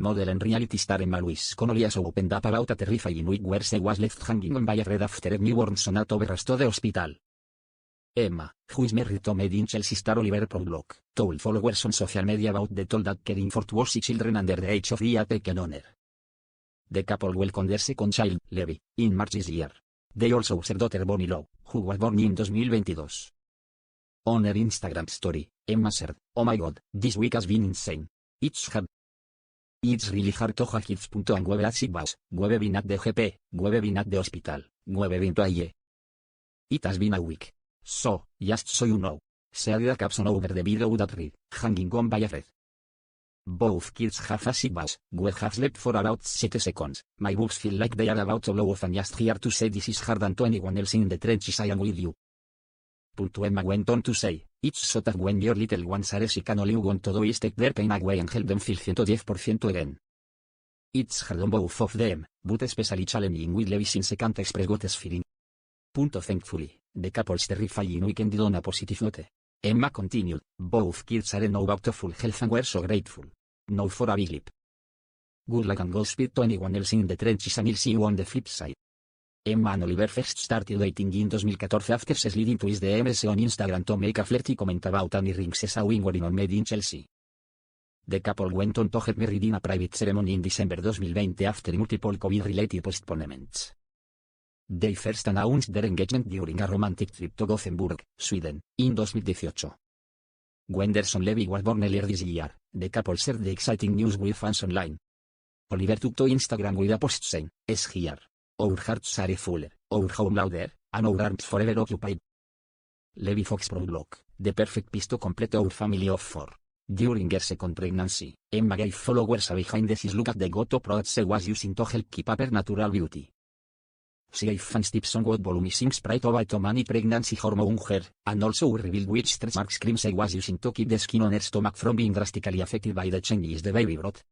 model and reality star Emma Louise Connolly has opened up about a terrifying week where she was left hanging on by a thread after a newborn son at Overrasto the hospital. Emma, who is married to Made in Chelsea star Oliver Proudlock, told followers on social media about the toll that caring for two children under the age of 3 had taken on her. The couple welcomed their second child, Levi, in March this year. They also their daughter Bonnie Lou, who was born in 2022. On her Instagram story, Emma said, "Oh my god, this week has been insane. It's hard. It's really hard to have kids. And we've had sick bus, we've been at the GP, we've been at the hospital, we've been to IE. It has been a week. So, just so you know," said a caption over the video that read, "Hanging on by a thread. Both kids have a sick bus, we have slept for about 7 seconds, my boobs feel like they are about to blow off and just here to say this is hard and to anyone else in the trenches I am with you." Emma went on to say, "It's so tough when your little ones are sick and all you want to do is take their pain away and help them feel 110% again. It's hard on both of them, but especially challenging with Levi since I can't express what is feeling." Thankfully, the couple's terrifying week ended on a positive note. Emma continued, "Both kids are now about to full health and we're so grateful. Now for a big leap. Good luck and Godspeed to anyone else in the trenches and I'll see you on the flip side." Emma and Oliver first started dating in 2014 after she slid into his DMs on Instagram to make a flirty comment about any rings she saw wearing on Made in Chelsea. The couple went on to get married in a private ceremony in December 2020 after multiple COVID-related postponements. They first announced their engagement during a romantic trip to Gothenburg, Sweden, in 2018. When their son Levi was born earlier this year, the couple shared the exciting news with fans online. Oliver took to Instagram with a post saying, "Es here. Our hearts are fuller, our home louder, and our arms forever occupied. Levi Fox Proudlock, the perfect piece to complete our family of 4. During her second pregnancy, Emma gave followers a behind-the-scenes look at the Goto products she was using to help keep up her natural beauty. She gave fans tips on what volumizing spray to vitamin pregnancy hormone her, and also revealed which stretch marks cream she was using to keep the skin on her stomach from being drastically affected by the changes the baby brought.